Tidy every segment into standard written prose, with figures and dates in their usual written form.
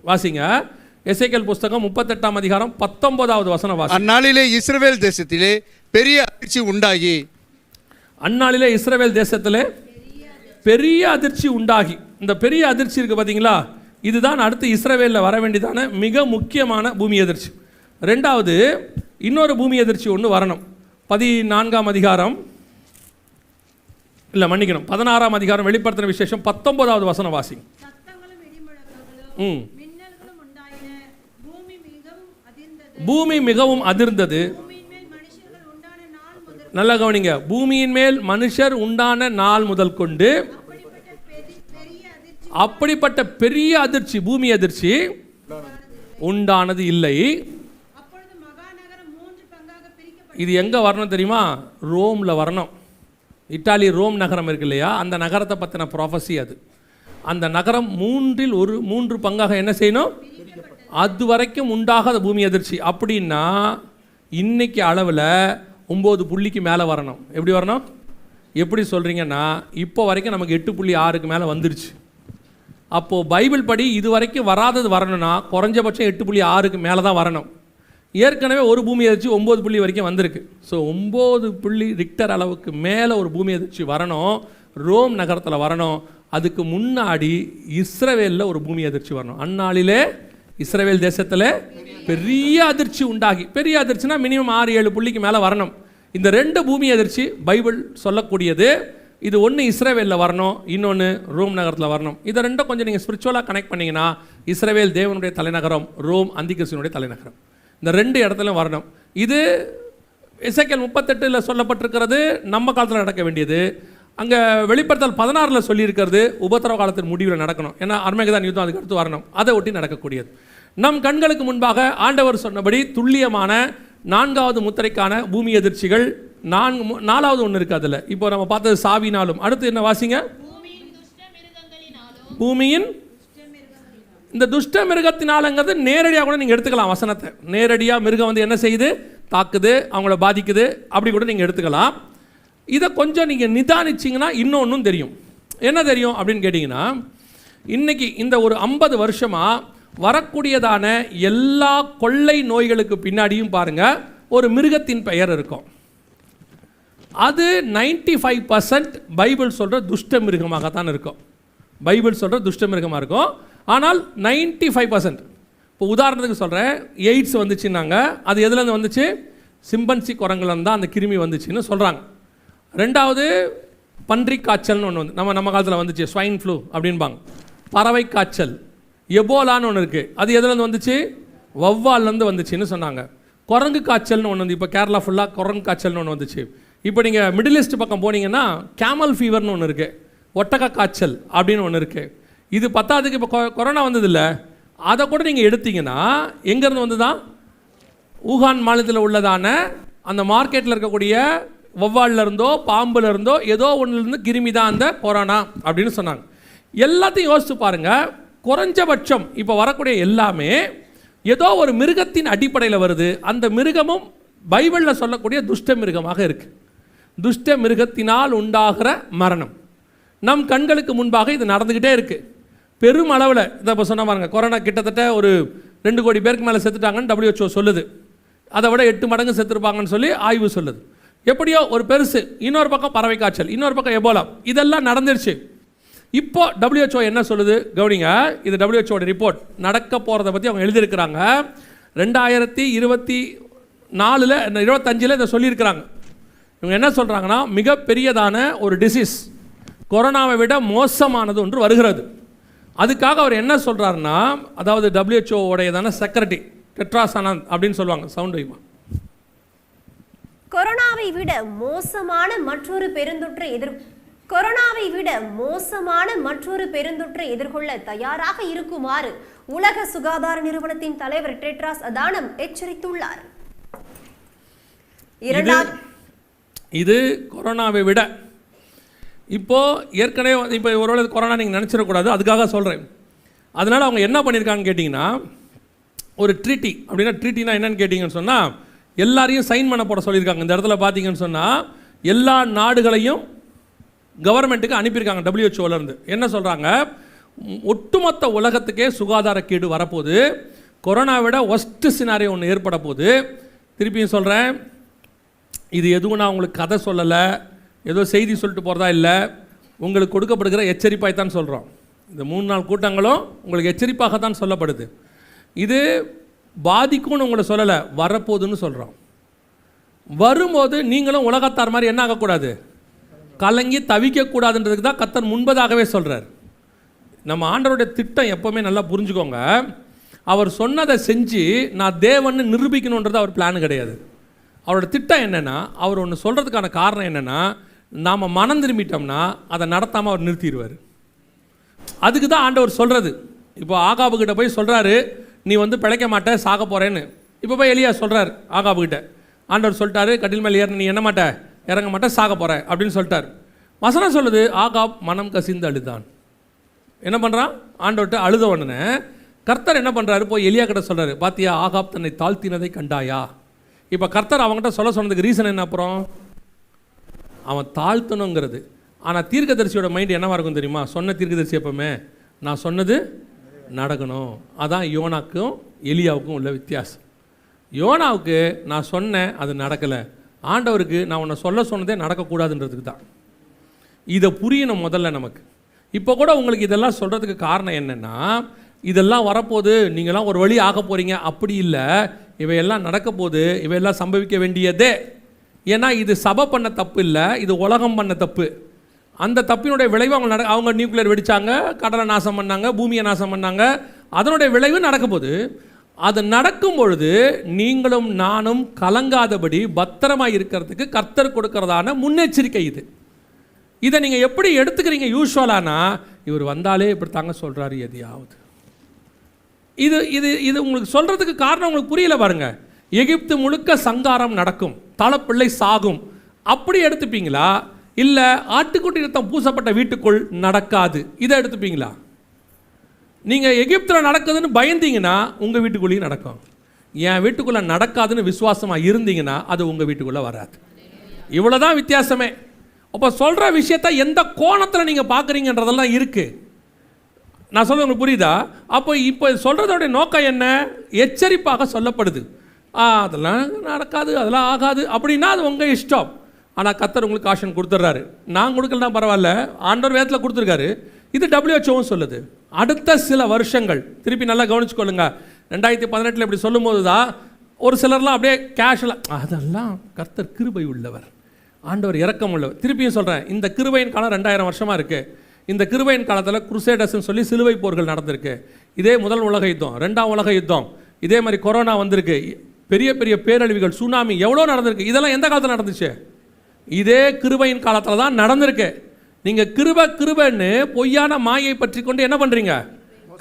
வாசிங்க. எசேக்கியேல் புஸ்தகம் 38ஆம் அதிகாரம் 19வது வசனம் வாசி. அந்நாளிலே இஸ்ரவேல் தேசத்திலே பெரிய அதிர்ச்சி உண்டாகி. அந்நாளிலே இஸ்ரவேல் தேசத்திலே பெரிய அதிர்ச்சி உண்டாகி. இந்த பெரிய அதிர்ச்சி இருக்கு பார்த்தீங்களா, இதுதான் அடுத்து இஸ்ரவேலில் வர வேண்டியதான மிக முக்கியமான பூமி அதிர்ச்சி. ரெண்டாவது இன்னொரு பூமி அதிர்ச்சி ஒன்று வரணும். 14ஆம் அதிகாரம் இல்லை மன்னிக்கணும் 16ஆம் அதிகாரம் வெளிப்படுத்தின விசேஷம் 19வது வசனம் வாசி. பூமி மிகவும் அதிர்ந்தது. நல்ல கவனிங்க, பூமியின் மேல் மனுஷர் உண்டான நாள் முதல் கொண்டு அப்படிப்பட்ட பெரிய அதிர்ச்சி பூமி அதிர்ச்சி உண்டானது இல்லை. இது எங்க வரணும் தெரியுமா? ரோம்ல வரணும். இத்தாலி ரோம் நகரம் இருக்கு இல்லையா, அந்த நகரத்தை பற்றின ப்ராஃபஸி அது. அந்த நகரம் 3 பங்காக என்ன செய்யணும்? அது வரைக்கும் உண்டாகாத பூமி அதிர்ச்சி. அப்படின்னா இன்னைக்கு அளவில் 9 புள்ளிக்கு மேலே வரணும். எப்படி வரணும்? எப்படி சொல்கிறீங்கன்னா, இப்போ வரைக்கும் நமக்கு 8.6க்கு மேலே வந்துருச்சு. அப்போது பைபிள் படி இது வரைக்கும் வராதது வரணும்னா குறைஞ்சபட்சம் 8.6க்கு மேலே தான் வரணும். ஏற்கனவே ஒரு பூமி அதிர்ச்சி 9 புள்ளி வரைக்கும் வந்திருக்கு. ஸோ 9 புள்ளி ரிக்டர் அளவுக்கு மேலே ஒரு பூமி அதிர்ச்சி வரணும், ரோம் நகரத்தில் வரணும். அதுக்கு முன்னாடி இஸ்ரவேலில் ஒரு பூமி அதிர்ச்சி வரணும். அந்நாளிலே இஸ்ரவேல் தேசத்தில் பெரிய அதிர்ச்சி உண்டாகி. பெரிய அதிர்ச்சினா மினிமம் 6-7 புள்ளிக்கு மேலே வரணும். இந்த 2 பூமி அதிர்ச்சி பைபிள் சொல்லக்கூடியது. இது ஒன்று இஸ்ரவேலில் வரணும், இன்னொன்று ரோம் நகரத்தில் வரணும். இதை ரெண்டும் கொஞ்சம் நீங்கள் ஸ்பிரிச்சுவலாக கனெக்ட் பண்ணிங்கன்னா இஸ்ரவேல் தேவனுடைய தலைநகரம், ரோம் அந்திகிறிஸ்துவினுடைய தலைநகரம். இந்த 2 இடத்துலையும் வரணும். இது எசேக்கியேல் 38ல் சொல்லப்பட்டிருக்கிறது நம்ம காலத்தில் நடக்க வேண்டியது. அங்கே வெளிப்படுத்தல் 16ல் சொல்லியிருக்கிறது உபத்திரவ காலத்தின் முடிவில் நடக்கணும். ஏன்னா அர்மேகதான் யுத்தம் அதுக்கு அடுத்து வரணும். அதை ஒட்டி நடக்கக்கூடியது. நம் கண்களுக்கு முன்பாக ஆண்டவர் சொன்னபடி துல்லியமான 4வது முத்திரைக்கான பூமி அதிர்ச்சிகள் 4வது ஒன்று இருக்குது அதில். இப்போ நம்ம பார்த்தது சாவினாலும். அடுத்து என்ன வாசிங்க? பூமியின் இந்த துஷ்ட மிருகத்தினாலங்கிறது நேரடியாக கூட நீங்கள் எடுத்துக்கலாம். வசனத்தை நேரடியாக மிருகம் வந்து என்ன செய்யுது? தாக்குது, அவங்கள பாதிக்குது, அப்படி கூட நீங்கள் எடுத்துக்கலாம். இதை கொஞ்சம் நீங்கள் நிதானிச்சிங்கன்னா இன்னொன்றும் தெரியும். என்ன தெரியும் அப்படின்னு கேட்டிங்கன்னா, இன்றைக்கி இந்த ஒரு 50 வருஷமாக வரக்கூடியதான எல்லா கொள்ளை நோய்களுக்கு பின்னாடியும் பாருங்கள் ஒரு மிருகத்தின் பெயர் இருக்கும். அது 95% பைபிள் சொல்கிற துஷ்ட மிருகமாகத்தான் இருக்கும். பைபிள் சொல்கிற துஷ்ட மிருகமாக இருக்கும். ஆனால் 95%, இப்போ உதாரணத்துக்கு சொல்கிறேன், எய்ட்ஸ் வந்துச்சுன்னாங்க, அது எதுலேருந்து வந்துச்சு? சிம்பன்சி குரங்குலேருந்து தான் அந்த கிருமி வந்துச்சுன்னு சொல்கிறாங்க. ரெண்டாவது பன்றி காய்ச்சல்னு ஒன்று வந்து நம்ம காலத்தில் வந்துச்சு, ஸ்வைன் ஃப்ளூ அப்படின்பாங்க. பறவை காய்ச்சல், எபோலான்னு ஒன்று இருக்குது, அது எதுலேருந்து வந்துச்சு? வௌவால்லேருந்து வந்துச்சுன்னு சொன்னாங்க. குரங்கு காய்ச்சல்னு ஒன்று வந்து இப்போ கேரளா ஃபுல்லாக குரங்கு காய்ச்சல்னு ஒன்று வந்துச்சு. இப்போ நீங்கள் மிடில் ஈஸ்ட் பக்கம் போனீங்கன்னா கேமல் ஃபீவர்னு ஒன்று இருக்குது, ஒட்டக காய்ச்சல் அப்படின்னு ஒன்று இருக்குது. இது 10ஆவதுக்கு இப்போ கொரோனா வந்ததில்லை, அதை கூட நீங்கள் எடுத்தீங்கன்னா எங்கேருந்து வந்து தான்? ஊகான் மாநிலத்தில் உள்ளதான அந்த மார்க்கெட்டில் இருக்கக்கூடிய வௌவால்ல இருந்தோ பாம்புல இருந்தோ ஏதோ ஒன்றுலேருந்து கிருமி தான் அந்த கொரோனா அப்படின்னு சொன்னாங்க. எல்லாத்தையும் யோசித்து பாருங்கள், குறைஞ்சபட்சம் இப்போ வரக்கூடிய எல்லாமே ஏதோ ஒரு மிருகத்தின் அடிப்படையில் வருது. அந்த மிருகமும் பைபிளில் சொல்லக்கூடிய துஷ்ட மிருகமாக இருக்குது. துஷ்ட மிருகத்தினால் உண்டாகிற மரணம் நம் கண்களுக்கு முன்பாக இது நடந்துக்கிட்டே இருக்குது. பெரும் அளவில் இதை இப்போ சொன்ன பாருங்க, கொரோனா கிட்டத்தட்ட ஒரு 2 கோடி பேருக்கு மேலே செத்துட்டாங்கன்னு WHO சொல்லுது. அதை விட 8 மடங்கு செத்துருப்பாங்கன்னு சொல்லி ஆய்வு சொல்லுது. எப்படியோ ஒரு பெருசு. இன்னொரு பக்கம் பறவை காய்ச்சல், இன்னொரு பக்கம் எபோலா, இதெல்லாம் நடந்துருச்சு. இப்போ WHO என்ன சொல்லுது கவனிங்க, இது WHO ரிப்போர்ட். நடக்க போகிறத பற்றி அவங்க எழுதியிருக்கிறாங்க. 2024 25 இதை சொல்லியிருக்கிறாங்க. இவங்க என்ன சொல்கிறாங்கன்னா, மிகப்பெரியதான ஒரு டிசீஸ், கொரோனாவை விட மோசமானது ஒன்று வருகிறது. அதுக்காக அவர் என்ன சொல்கிறாருன்னா, அதாவது WHO உடையதான செக்ரட்டரி டெட்ராஸ் அனந்த் அப்படின்னு சொல்லுவாங்க. சவுண்ட் வைமா. கொரோனாவை விட மோசமான மற்றொரு பெருந்தொற்றை எதிர்கொள்ள தயாராக இருக்குமாறு உலக சுகாதார நிறுவனத்தின் தலைவர் டெட்ராஸ் அதானம் எச்சரித்துள்ளார். இது கொரோனாவை விட இப்போது ஏற்கனவே இப்போ ஒருவேளை கொரோனா நீங்கள் நினச்சிடக்கூடாது, அதுக்காக சொல்கிறேன். அதனால் அவங்க என்ன பண்ணியிருக்காங்கன்னு கேட்டிங்கன்னா, ஒரு ட்ரீட்டி அப்படின்னா, ட்ரீட்டினா என்னன்னு கேட்டிங்கன்னு சொன்னால் எல்லாரையும் சைன் பண்ண போட சொல்லியிருக்காங்க. இந்த இடத்துல பார்த்தீங்கன்னு சொன்னால் எல்லா நாடுகளையும் கவர்மெண்ட்டுக்கு அனுப்பியிருக்காங்க. WHO இருந்து என்ன சொல்கிறாங்க, ஒட்டுமொத்த உலகத்துக்கே சுகாதாரக்கேடு வரப்போகுது. கொரோனா விட ஒஸ்ட் சினாரியோ ஒன்று ஏற்பட போகுது. திருப்பியும் சொல்கிறேன், இது எதுவும் நான் உங்களுக்கு கதை சொல்லலை, ஏதோ செய்தி சொல்லிட்டு போகிறதா இல்லை, உங்களுக்கு கொடுக்கப்படுகிற எச்சரிப்பாய்த்தான் சொல்கிறோம். இந்த 3 நாள் கூட்டங்களும் உங்களுக்கு எச்சரிப்பாகத்தான் சொல்லப்படுது. இது பாதிக்கும்னு உங்களை சொல்லலை, வரப்போகுதுன்னு சொல்கிறோம். வரும்போது நீங்களும் உலகத்தார் மாதிரி என்ன ஆகக்கூடாது, கலங்கி தவிக்கக்கூடாதுன்றதுக்கு தான் கர்த்தர் முன்பதாகவே சொல்கிறார். நம்ம ஆண்டவருடைய திட்டம் எப்போவுமே நல்லா புரிஞ்சுக்கோங்க. அவர் சொன்னதை செஞ்சு நான் தேவன்னு நிரூபிக்கணுன்றது அவர் பிளான் கிடையாது. அவரோட திட்டம் என்னென்னா, அவர் ஒன்று சொல்கிறதுக்கான காரணம் என்னென்னா, நாம் மனம் திரும்பிட்டோம்னா அதை நடத்தாமல் அவர் நிறுத்திடுவார். அதுக்கு தான் ஆண்டவர் சொல்கிறது. இப்போ ஆகாபுக்கிட்ட போய் சொல்கிறாரு, நீ பிழைக்க மாட்ட, சாக போகிறேன்னு. இப்போ போய் எலியா சொல்கிறார் ஆகாபுக்கிட்ட, ஆண்டவர் சொல்லிட்டாரு, கட்டில் மேலே ஏற நீ என்ன மாட்ட, இறங்க மாட்ட, சாக போகிற அப்படின்னு சொல்லிட்டார். வசனம் சொல்லுது, ஆகாப் மனம் கசிந்து அழுதான். என்ன பண்ணுறான், ஆண்டவர்கிட்ட அழுத உடனே கர்த்தர் என்ன பண்ணுறாரு, போய் எலியா கிட்ட சொல்கிறாரு, பாத்தியா ஆகாப் தன்னை தாழ்த்தினதை கண்டாயா. இப்போ கர்த்தர் அவங்ககிட்ட சொல்ல சொன்னதுக்கு ரீசன் என்ன, அப்புறம் அவன் தாழ்த்தணுங்கிறது. ஆனால் தீர்க்கதரிசியோட மைண்ட் என்னவாக இருக்கும் தெரியுமா, சொன்ன தீர்க்கதரிசி எப்பவுமே நான் சொன்னது நடக்கணும். அதான் யோனாவுக்கும் எலியாவுக்கும் உள்ள வித்தியாசம். யோனாவுக்கு நான் சொன்னேன், அது நடக்கலை. ஆண்டவருக்கு நான் உன்னை சொல்ல சொன்னதே நடக்கக்கூடாதுன்றதுக்கு தான். இதை புரியணும் முதல்ல நமக்கு. இப்போ கூட உங்களுக்கு இதெல்லாம் சொல்கிறதுக்கு காரணம் என்னென்னா, இதெல்லாம் வரப்போகுது, நீங்களாம் ஒரு வழி ஆக போகிறீங்க, அப்படி இல்லை. இவையெல்லாம் நடக்க போகுது, இவையெல்லாம் சம்பவிக்க வேண்டியதே. ஏன்னா இது சபை பண்ண தப்பு இல்லை, இது உலகம் பண்ண தப்பு. அந்த தப்பினுடைய விளைவு அவங்க நியூக்ளியர் வெடித்தாங்க, கடலை நாசம் பண்ணாங்க, பூமியை நாசம் பண்ணாங்க. அதனுடைய விளைவு நடக்க போகுது. அது நடக்கும் பொழுது நீங்களும் நானும் கலங்காதபடி பத்திரமாக இருக்கிறதுக்கு கர்த்தர் கொடுக்கறதான முன்னெச்சரிக்கை இது. இதை நீங்கள் எப்படி எடுத்துக்கிறீங்க யூஸ்வலானா, இவர் வந்தாலே இப்படி தாங்க சொல்கிறாரு எதையாவது. இது இது இது உங்களுக்கு சொல்கிறதுக்கு காரணம் உங்களுக்கு புரியல பாருங்க. எகிப்து முழுக்க சங்காரம் நடக்கும், தலைப்பிள்ளை சாகும், அப்படி எடுத்துப்பீங்களா? இல்லை ஆட்டுக்குட்டி ரத்தம் பூசப்பட்ட வீட்டுக்குள் நடக்காது, இதை எடுத்துப்பீங்களா? நீங்கள் எகிப்தில் நடக்குதுன்னு பயந்தீங்கன்னா உங்கள் வீட்டுக்குள்ளேயும் நடக்கும். என் வீட்டுக்குள்ளே நடக்காதுன்னு விசுவாசமாக இருந்தீங்கன்னா அது உங்கள் வீட்டுக்குள்ளே வராது. இவ்வளோதான் வித்தியாசமே. அப்போ சொல்கிற விஷயத்த எந்த கோணத்தில் நீங்கள் பார்க்குறீங்கன்றதெல்லாம் இருக்குது. நான் சொல்ல உங்களுக்கு புரியுதா? அப்போ இப்போ சொல்கிறதோடைய நோக்கம் என்ன? எச்சரிப்பாக சொல்லப்படுது. அதெல்லாம் நடக்காது, அதெல்லாம் ஆகாது அப்படின்னா அது உங்கள் இஷ்டம். ஆனால் கர்த்தர் உங்களுக்கு காஷன் கொடுத்துட்றாரு. நான் கொடுக்கலனா பரவாயில்ல, ஆண்டவர் வேதத்தில் கொடுத்துருக்காரு. இது WHO சொல்லுது. அடுத்த சில வருஷங்கள் திருப்பி நல்லா கவனிச்சுக்கொள்ளுங்க. 2018 இப்படி சொல்லும் போது தான் ஒரு சிலர்லாம் அப்படியே கேஷுவலாக, அதெல்லாம் கர்த்தர் கிருபை உள்ளவர், ஆண்டவர் இரக்கம் உள்ளவர். திருப்பியும் சொல்கிறேன், இந்த கிருபையின் காலம் 2000 வருஷமாக இருக்குது. இந்த கிருபையின் காலத்தில் குருசேடர்ஸ்ன்னு சொல்லி சிலுவை போர்கள் நடந்திருக்கு. இதே முதல் உலக யுத்தம், 2ஆம் உலக யுத்தம், இதே மாதிரி கொரோனா வந்திருக்கு, பெரிய பெரிய பேரழிவுகள், சுனாமி எவ்வளோ நடந்திருக்கு. இதெல்லாம் எந்த காலத்தில் நடந்துச்சு? இதே கிருபையின் காலத்தில் தான் நடந்திருக்கு. நீங்கள் கிருபைன்னு பொய்யான மாயை பற்றி கொண்டு என்ன பண்ணுறீங்க?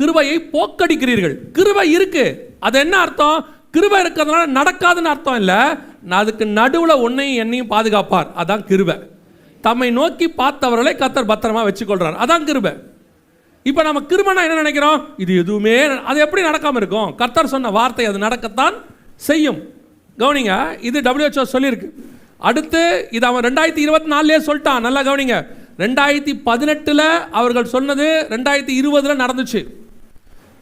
கிருபையை போக்கடிக்கிறீர்கள். கிருபை இருக்கு, அது என்ன அர்த்தம்? கிருபை இருக்கிறதுனால நடக்காதுன்னு அர்த்தம் இல்லை. அதுக்கு நடுவில் ஒன்னையும் என்னையும் பாதுகாப்பார், அதான் கிருபை. தம்மை நோக்கி பார்த்தவர்களை கர்த்தர் பத்திரமா வச்சுக்கொள்றார், அதான் கிருபை. இப்போ நம்ம கிருபைனா என்ன நினைக்கிறோம்? இது எதுவுமே அது எப்படி நடக்காமல் இருக்கும்? கர்த்தர் சொன்ன வார்த்தை அது நடக்கத்தான் செய்யும். கவனிங்க, இது WHO சொல்லியிருக்கு. அடுத்து இது அவன் 2024 சொல்லிட்டான். நல்லா கவனிங்க, 2018 அவர்கள் சொன்னது 2020 நடந்துச்சு.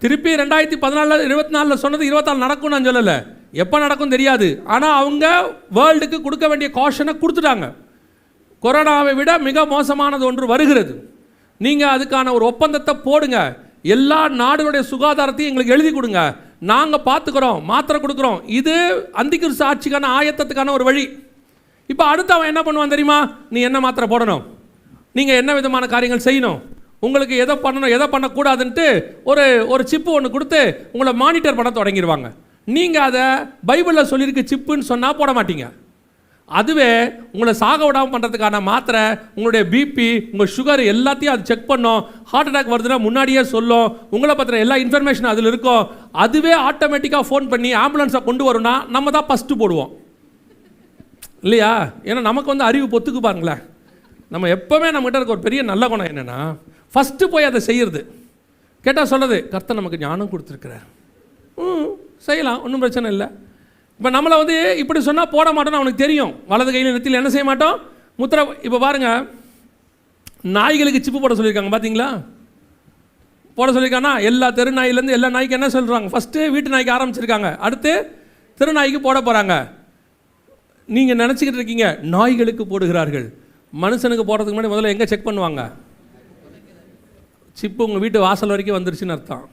திருப்பி 2014 24 சொன்னது 24 நடக்கும் நான் சொல்லலை. எப்போ நடக்கும் தெரியாது. ஆனால் அவங்க வேர்ல்டுக்கு கொடுக்க வேண்டிய காஷனை கொடுத்துட்டாங்க. கொரோனாவை விட மிக மோசமானது ஒன்று வருகிறது. நீங்கள் அதுக்கான ஒரு ஒப்பந்தத்தை போடுங்க. எல்லா நாடுகளுடைய சுகாதாரத்தையும் எங்களுக்கு எழுதி கொடுங்க, நாங்கள் பார்த்துக்கிறோம், மாத்திரை கொடுக்குறோம். இது அந்திகிறிஸ்து ஆட்சிக்கான ஆயத்தத்துக்கான ஒரு வழி. இப்போ அடுத்து அவன் என்ன பண்ணுவான் தெரியுமா? நீ என்ன மாத்திரை போடணும், நீங்கள் என்ன விதமான காரியங்கள் செய்யணும், உங்களுக்கு எதை பண்ணணும் எதை பண்ணக்கூடாதுன்ட்டு ஒரு சிப்பு ஒன்று கொடுத்து உங்களை மானிட்டர் பண்ண தொடங்கிடுவாங்க. நீங்கள் அதை பைபிளில் சொல்லியிருக்கு சிப்புன்னு சொன்னால் போட மாட்டீங்க. அதுவே உங்களை சாக விடாமல் பண்ணுறதுக்கான மாத்திரை, உங்களுடைய பிபி, உங்கள் சுகர் எல்லாத்தையும் அது செக் பண்ணோம். ஹார்ட் அட்டாக் வருதுன்னா முன்னாடியே சொல்லும், உங்களை பற்றின எல்லா இன்ஃபர்மேஷன் அதில் இருக்கும். அதுவே ஆட்டோமேட்டிக்காக ஃபோன் பண்ணி ஆம்புலன்ஸை கொண்டு வரும்னா நம்ம தான் ஃபஸ்ட்டு போடுவோம் இல்லையா? ஏன்னா நமக்கு அறிவு பொத்துக்கு பாருங்களேன். நம்ம எப்போவுமே நம்மகிட்ட இருக்க ஒரு பெரிய நல்ல குணம் என்னென்னா, ஃபஸ்ட்டு போய் அதை செய்கிறது. கேட்டால் சொல்கிறது, கர்த்தர் நமக்கு ஞானம் கொடுத்துருக்குறார், செய்யலாம், ஒன்றும் பிரச்சனை இல்லை. இப்போ நம்மளை இப்படி சொன்னால் போட மாட்டோம்னு அவனுக்கு தெரியும். வலது கையில் நெத்தியில் என்ன செய்ய மாட்டோம்? முத்திரை. இப்போ பாருங்கள், நாய்களுக்கு சிப்பு போட சொல்லியிருக்காங்க பார்த்தீங்களா? போட சொல்லியிருக்காங்கன்னா எல்லா தெரு நாயிலேருந்து எல்லா நாய்க்கு என்ன சொல்கிறாங்க? ஃபஸ்ட்டு வீட்டு நாய்க்கு ஆரம்பிச்சிருக்காங்க, அடுத்து தெரு நாய்க்கு போட போகிறாங்க. நீங்கள் நினச்சிக்கிட்டு இருக்கீங்க நாய்களுக்கு போடுகிறார்கள். மனுஷனுக்கு போடுறதுக்கு முன்னாடி முதல்ல எங்கே செக் பண்ணுவாங்க? சிப்பு உங்கள் வீட்டு வாசல் வரைக்கும் வந்துருச்சுன்னு அர்த்தம்.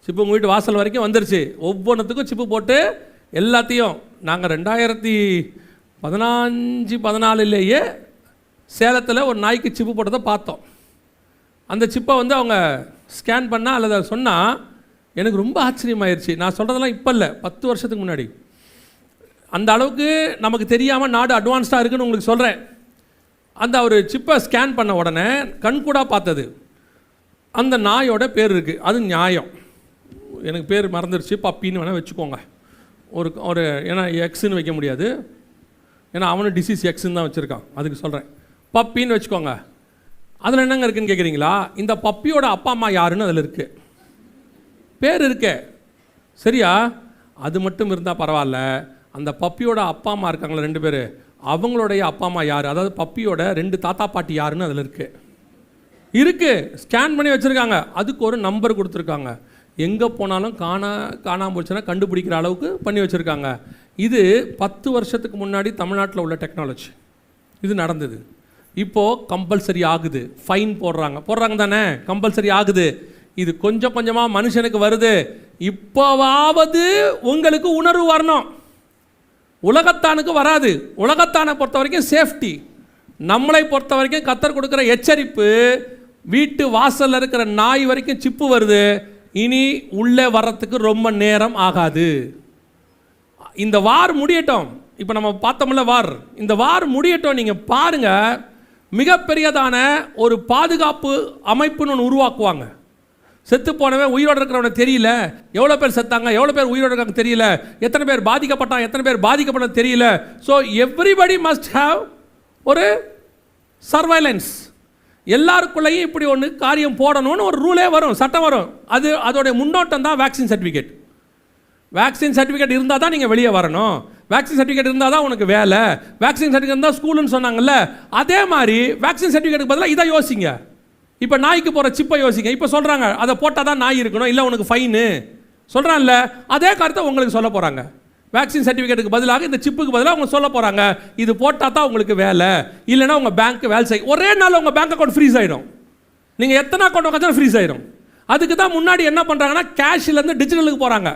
சிப்பு உங்கள் வீட்டு வாசல் வரைக்கும் வந்துருச்சு. ஒவ்வொன்றுத்துக்கும் சிப்பு போட்டு எல்லாத்தையும் நாங்கள் 2015-14 சேலத்தில் ஒரு நாய்க்கு சிப்பு போட்டதை பார்த்தோம். அந்த சிப்பை வந்து அவங்க ஸ்கேன் பண்ணால் அல்லது சொன்னால் எனக்கு ரொம்ப ஆச்சரியமாயிருச்சு. நான் சொல்கிறதெல்லாம் இப்போ இல்லை, 10 வருஷத்துக்கு முன்னாடி. அந்த அளவுக்கு நமக்கு தெரியாமல் நாடு அட்வான்ஸ்டாக இருக்குன்னு உங்களுக்கு சொல்கிறேன். அந்த ஒரு சிப்பை ஸ்கேன் பண்ண உடனே கண்கூடாக பார்த்தது அந்த நாயோட பேர் இருக்குது. அது நியாயம், எனக்கு பேர் மறந்துடுச்சு, பப்பின்னு வேணால் வச்சுக்கோங்க. ஒரு ஏன்னா எக்ஸுன்னு வைக்க முடியாது, ஏன்னா அவனும் டிசீஸ் எக்ஸுன்னு தான் வச்சுருக்கான், அதுக்கு சொல்கிறேன். பப்பின்னு வச்சுக்கோங்க. அதில் என்னங்க இருக்குதுன்னு கேட்குறீங்களா? இந்த பப்பியோட அப்பா அம்மா யாருன்னு அதில் இருக்குது, பேர் இருக்கே, சரியா? அது மட்டும் இருந்தால் பரவாயில்ல. அந்த பப்பியோட அப்பா அம்மா இருக்காங்களா 2 பேர், அவங்களுடைய அப்பா அம்மா யார், அதாவது பப்பியோட 2 தாத்தா பாட்டி யாருன்னு அதில் இருக்குது. ஸ்கேன் பண்ணி வச்சுருக்காங்க. அதுக்கு ஒரு நம்பர் கொடுத்துருக்காங்க. எங்கே போனாலும் காணாமல் போச்சுன்னா கண்டுபிடிக்கிற அளவுக்கு பண்ணி வச்சுருக்காங்க. இது 10 வருஷத்துக்கு முன்னாடி தமிழ்நாட்டில் உள்ள டெக்னாலஜி. இது நடந்தது. இப்போது கம்பல்சரி ஆகுது, ஃபைன் போடுறாங்க தானே, கம்பல்சரி ஆகுது. இது கொஞ்சம் கொஞ்சமாக மனுஷனுக்கு வருது. இப்போவாவது உங்களுக்கு உணர்வு வரணும். உலகத்தானுக்கு வராது. உலகத்தானை பொறுத்த வரைக்கும் சேஃப்டி, நம்மளை பொறுத்த வரைக்கும் கர்த்தர் கொடுக்குற எச்சரிப்பு. வீட்டு வாசலில் இருக்கிற நாய் வரைக்கும் சிப்பு வருது. இனி உள்ளே வர்றதுக்கு ரொம்ப நேரம் ஆகாது. இந்த வார் முடியட்டும். இப்போ நம்ம பார்த்தோம்ல வார், இந்த வார் முடியட்டும். நீங்கள் பாருங்கள், மிகப்பெரியதான ஒரு பாதுகாப்பு அமைப்புன்னு ஒன்று உருவாக்குவாங்க. செத்து போனவன் உயிரோடு இருக்கிறவனை தெரியல, எவ்வளோ பேர் செத்தாங்க, எவ்வளோ பேர் உயிரோடு இருக்காங்க தெரியல, எத்தனை பேர் பாதிக்கப்பட்டாங்க, எத்தனை பேர் பாதிக்கப்பட தெரியல. ஸோ எவ்ரிபடி மஸ்ட் ஹாவ் ஒரு சர்வைலன்ஸ். எல்லாருக்குள்ளேயும் இப்படி ஒன்று காரியம் போடணும்னு ஒரு ரூலே வரும், சட்டம் வரும். அதோடைய முன்னோட்டம் தான் வேக்சின் சர்டிஃபிகேட். வேக்சின் சர்டிஃபிகேட் இருந்தால் தான் நீங்கள் வெளியே வரணும். வேக்சின் சர்டிஃபிகேட் இருந்தால் தான் உனக்கு வேலை. வேக்சின் சர்டிஃபிகேட் இருந்தால் ஸ்கூலுன்னு சொன்னாங்கல்ல, அதே மாதிரி வேக்சின் சர்டிஃபிகேட்டுக்கு பதிலாக இதை யோசிங்க. இப்போ நாய்க்கு போகிற சிப்பை யோசிங்க. இப்போ சொல்கிறாங்க அதை போட்டால் தான் நாய் இருக்கணும், இல்லை உனக்கு ஃபைனு சொல்கிறான்ல, அதே கருத்தை உங்களுக்கு சொல்ல போகிறாங்க. வேக்சின் சர்டிஃபிகேட்டுக்கு பதிலாக இந்த சிப்புக்கு பதிலாக அவங்க சொல்ல போகிறாங்க, இது போட்டால் தான் உங்களுக்கு வேலை, இல்லைனா உங்கள் பேங்க்கு வேலை செய்யும். ஒரே நாள் உங்கள் பேங்க் அக்கௌண்ட் ஃப்ரீஸ் ஆகிடும். நீங்கள் எத்தனை அக்கௌண்ட் உட்காந்தாலும் ஃப்ரீஸ் ஆகிடும். அதுக்கு தான் முன்னாடி என்ன பண்ணுறாங்கன்னா கேஷ்லேருந்து டிஜிட்டலுக்கு போகிறாங்க.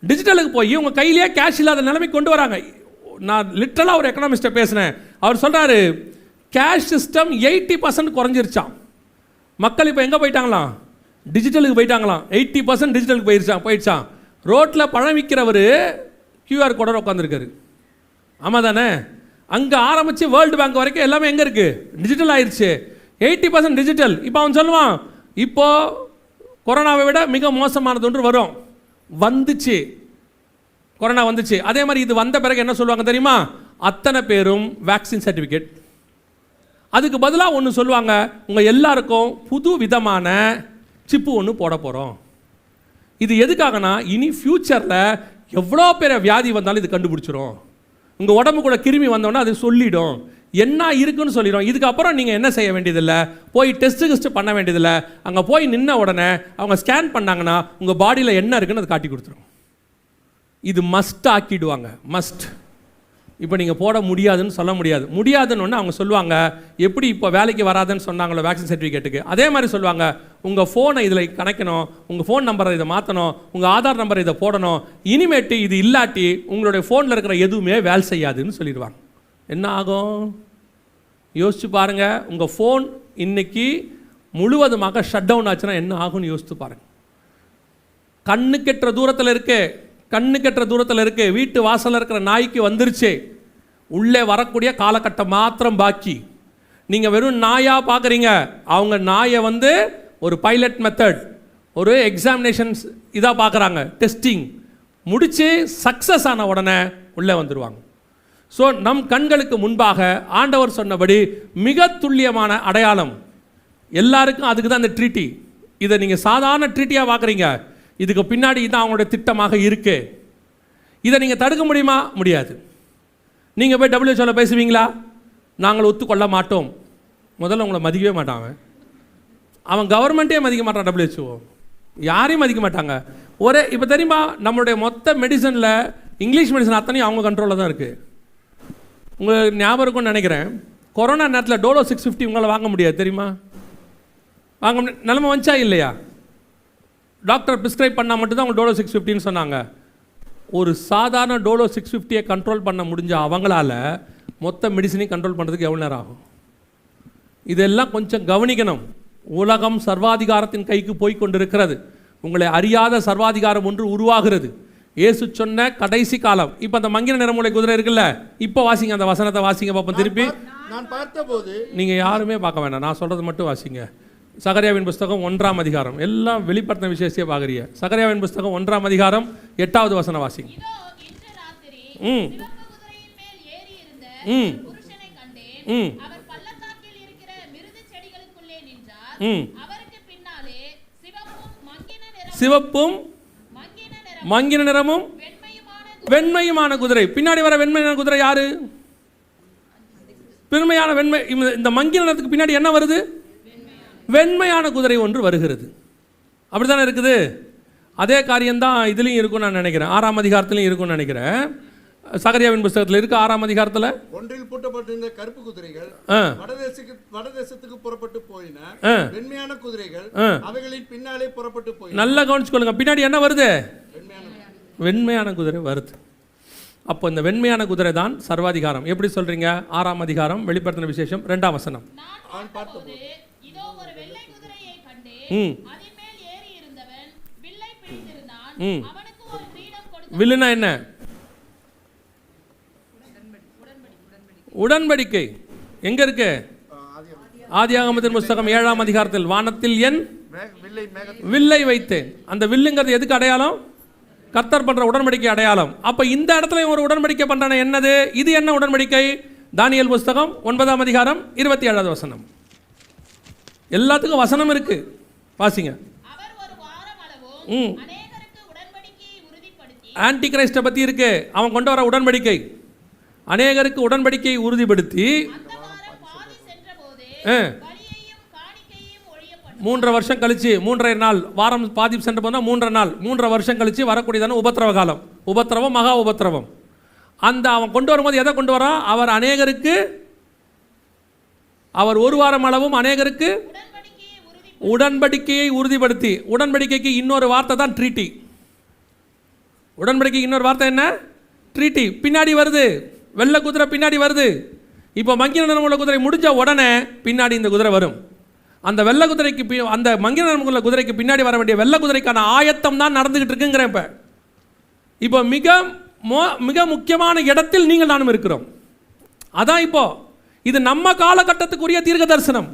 டிஜிட்டலுக்கு போய் உங்கள் கையிலேயே கேஷ் இல்லாத நிலைமைக்கு கொண்டு வராங்க. நான் லிட்டரலாக ஒரு எக்கனாமிஸ்ட்டை பேசினேன். அவர் சொல்கிறாரு கேஷ் சிஸ்டம் 80% குறைஞ்சிருச்சான். மக்கள் இப்போ எங்கே போயிட்டாங்களாம்? டிஜிட்டலுக்கு போயிட்டாங்களாம். 80% டிஜிட்டலுக்கு போயிடுச்சான். ரோட்டில் பழம் விற்கிறவர் கியூஆர் கோடோட உட்காந்துருக்காரு. ஆமாம் தானே? அங்கே ஆரம்பித்து வேர்ல்டு பேங்க் வரைக்கும் எல்லாமே எங்கே இருக்குது? டிஜிட்டல் ஆயிடுச்சு. 80% டிஜிட்டல். இப்போ அவன் சொல்லுவான், இப்போது கொரோனாவை விட மிக மோசமானது ஒன்று வரும். வந்துச்சு, கொரோனா வந்துச்சு. அதே மாதிரி இது வந்த பிறகு என்ன சொல்லுவாங்க தெரியுமா? அத்தனை பேரும் வேக்சின் சர்டிஃபிகேட். அதுக்கு பதிலாக ஒன்று சொல்லுவாங்க, உங்கள் எல்லாருக்கும் புது விதமான சிப்பு ஒன்று போட போகிறோம். இது எதுக்காகனா, இனி ஃப்யூச்சரில் எவ்வளோ பெரிய வியாதி வந்தாலும் இது கண்டுபிடிச்சிரும். உங்கள் உடம்பு கூட கிருமி வந்தோன்னா அது சொல்லிடும், என்ன இருக்குன்னு சொல்லிடும். இதுக்கப்புறம் நீங்கள் என்ன செய்ய வேண்டியதில்லை, போய் டெஸ்ட்டு பண்ண வேண்டியதில்லை. அங்கே போய் நின்ன உடனே அவங்க ஸ்கேன் பண்ணாங்கன்னா உங்கள் பாடியில் என்ன இருக்குன்னு அது காட்டி கொடுத்துரும். இது மஸ்ட் ஆக்கிடுவாங்க, மஸ்ட். இப்போ நீங்கள் போட முடியாதுன்னு சொல்ல முடியாது. முடியாதுன்னு ஒன்று அவங்க சொல்லுவாங்க, எப்படி இப்போ வேலைக்கு வராதுன்னு சொன்னாங்களோ வேக்சின் சர்டிஃபிகேட்டுக்கு, அதே மாதிரி சொல்லுவாங்க, உங்கள் ஃபோனை இதில் கணக்கணும், உங்கள் ஃபோன் நம்பரை இதை மாற்றணும், உங்கள் ஆதார் நம்பரை இதை போடணும், இனிமேட்டு இது இல்லாட்டி உங்களுடைய ஃபோனில் இருக்கிற எதுவுமே வேலை செய்யாதுன்னு சொல்லிடுவாங்க. என்ன ஆகும் யோசிச்சு பாருங்கள். உங்கள் ஃபோன் இன்னைக்கு முழுவதுமாக ஷட் டவுன் ஆச்சுன்னா என்ன ஆகும்னு யோசித்து பாருங்கள். கண்ணுக்கெட்டுற தூரத்தில் இருக்கு, கண்ணுக்கெட்டுற தூரத்தில் இருக்குது. வீட்டு வாசலில் இருக்கிற நாய்க்கு வந்துருச்சு, உள்ளே வரக்கூடிய காலகட்டம் மாத்திரம் பாக்கி. நீங்கள் வெறும் நாயாக பார்க்குறீங்க. அவங்க நாயை வந்து ஒரு பைலட் மெத்தட், ஒரு எக்ஸாமினேஷன்ஸ் இதாக பார்க்குறாங்க, டெஸ்டிங் முடித்து சக்ஸஸ் ஆன உடனே உள்ளே வந்துடுவாங்க. ஸோ நம் கண்களுக்கு முன்பாக ஆண்டவர் சொன்னபடி மிக துல்லியமான அடையாளம் எல்லாருக்கும். அதுக்கு தான் அந்த ட்ரீட்டி. இதை நீங்கள் சாதாரண ட்ரீட்டியாக பார்க்குறீங்க, இதுக்கு பின்னாடி தான் அவங்களுடைய திட்டமாக இருக்கு. இதை நீங்கள் தடுக்க முடியுமா? முடியாது. நீங்கள் போய் WHO பேசுவீங்களா? நாங்கள் ஒத்துக்கொள்ள மாட்டோம். முதல்ல உங்களை மதிக்கவே மாட்டாங்க. அவன் கவர்மெண்ட்டே மதிக்க மாட்டான். WHO யாரையும் மதிக்க மாட்டாங்க. ஒரே இப்போ தெரியுமா, நம்மளுடைய மொத்த மெடிசனில் இங்கிலீஷ் மெடிசன் அத்தனையும் அவங்க கண்ட்ரோலில் தான் இருக்குது. உங்களுக்கு ஞாபகம் இருக்கும்னு நினைக்கிறேன், கொரோனா நேரத்தில் டோலோ 650 உங்களால் வாங்க முடியாது தெரியுமா? வாங்க நிலைமை வந்துச்சா இல்லையா? டாக்டர் ப்ரிஸ்கிரைப் பண்ணால் மட்டும்தான் அவங்க டோலோ 650ன்னு சொன்னாங்க. ஒரு சாதாரண டோலோ 650 கண்ட்ரோல் பண்ண முடிஞ்ச அவங்களால மொத்த மெடிசனையும் கண்ட்ரோல் பண்ணுறதுக்கு எவ்வளோ நேரம் ஆகும்? இதெல்லாம் கொஞ்சம் கவனிக்கணும். உலகம் சர்வாதிகாரத்தின் கைக்கு போய் கொண்டிருக்கிறது. உங்களை அறியாத சர்வாதிகாரம் ஒன்று உருவாகிறது. இயேசு சொன்ன கடைசி காலம். இப்போ அந்த மங்கின நிறமுலை குதிரை இருக்குல்ல, இப்போ வாசிங்க, அந்த வசனத்தை வாசிங்க பார்ப்போம். திருப்பி நான் பார்த்தபோது, நீங்கள் யாருமே பார்க்க வேண்டாம், நான் சொல்கிறது மட்டும் வாசிங்க. சகரியாவின் புஸ்தகம் 1ஆம் அதிகாரம். எல்லாம் வெளிப்படுத்தின விசேஷத்தையே பார்க்குறீங்க. சகரியாவின் புஸ்தகம் 1ஆம் அதிகாரம் 8வது வசனம் வாசிங்க. ம் ம் ம் சிவப்பும் மங்கின நிறமும் வெண்மையுமான குதிரை. பின்னாடி வர வெண்மையான குதிரை யாரு? பெருமையான வெண்மை. இந்த மங்கின நிறத்துக்கு பின்னாடி என்ன வருது? வெண்மையான குதிரை ஒன்று வருகிறது. அப்படித்தானே இருக்குது. அதே காரியம்தான் இதுலையும் இருக்கும்னு நான் நினைக்கிறேன். 6ஆம் அதிகாரத்திலையும் இருக்கும்னு நினைக்கிறேன். சகரியாவின் புஸ்தகத்தில் இருக்கு 6ஆம் அதிகாரத்தில். ஒன்றில் பூட்டப்பட்டிருந்த கருப்பு குதிரைகள் வடதேசத்துக்கு புறப்பட்டு போயின, வெண்மையான குதிரைகள் அவைகளின் பின்னாலே புறப்பட்டு போயின. நல்லா கவனிச்சுக்கொள்ளுங்க, பின்னாடி என்ன வருது? வெண்மையான குதிரை வருது. அப்போ இந்த வெண்மையான குதிரை தான் சர்வாதிகாரம். எப்படி சொல்றீங்க? 6ஆம் அதிகாரம் வெளிப்படுத்தின விசேஷம் 2ஆம் வசனம். வில்லுனா என்ன? உடன்படிக்கை. எங்க இருக்கு? ஆதியாகமத்தின் புஸ்தகம் 7ஆம் அதிகாரத்தில், வானத்தில் என் வில்லை வைத்தேன். அந்த வில்லுங்கிறது எதுக்கு அடையாளம்? கர்த்தர் பண்ற உடன்படிக்கை அடையாளம். அப்ப இந்த இடத்துல ஒரு உடன்படிக்கை பண்றானே, என்னது இது? என்ன உடன்படிக்கை? தானியேல் புஸ்தகம் 9ஆம் அதிகாரம் 27வது வசனம். எல்லாத்துக்கும் வசனம் இருக்கு, வாசிங்க. ஆன்டி கிரைஸ்ட பத்தி இருக்கு. அவன் கொண்டு வர உடன்படிக்கை, அநேகருக்கு உடன்படிக்கையை உறுதிப்படுத்தி 3 வருஷம் கழிச்சு, 3.5 நாள், வாரம் பாதி சென்ற போது 3 நாள், 3 வருஷம் கழிச்சு வரக்கூடியதான உபத்திரவ காலம். உபத்திரவம், மகா உபத்திரவம். அந்த அவன் கொண்டு வரும்போது எதை கொண்டு வரான்? அவர் அநேகருக்கு, அவர் 1 வாரம் அளவும் அநேகருக்கு உடன்படிக்கையை உறுதிப்படுத்தி. உடன்படிக்கைக்கு இன்னொரு வார்த்தை தான் ட்ரீட்டி. உடன்படிக்கைக்கு இன்னொரு வார்த்தை என்ன? ட்ரீட்டி. பின்னாடி வருது வெள்ளை குதிரை, பின்னாடி வருது. இப்போ மங்கின நிறமுள்ள குதிரை முடிஞ்ச உடனே பின்னாடி இந்த குதிரை வரும். அந்த வெள்ளை குதிரைக்கு, அந்த மங்கின நிறமுள்ள குதிரைக்கு பின்னாடி வர வேண்டிய வெள்ளை குதிரைக்கான ஆயத்தம் தான் நடந்துகிட்டு இருக்குங்கிறேன். இப்போ மிக முக்கியமான இடத்தில் நீங்கள் நானும் இருக்கிறோம். அதான் இப்போ இது நம்ம காலகட்டத்துக்குரிய தீர்க்க தரிசனம்.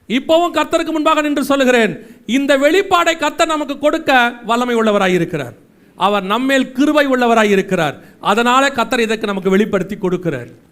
இப்போவும் கர்த்தருக்கு முன்பாக நின்று சொல்லுகிறேன், இந்த வெளிப்பாடை கர்த்தர் நமக்கு கொடுக்க வல்லமை உள்ளவராய் இருக்கிறார். அவர் நம்மேல் கிருபை உள்ளவராய் இருக்கிறார். அதனால கர்த்தர் இதற்கு நமக்கு வெளிப்படுத்தி கொடுக்கிறார்.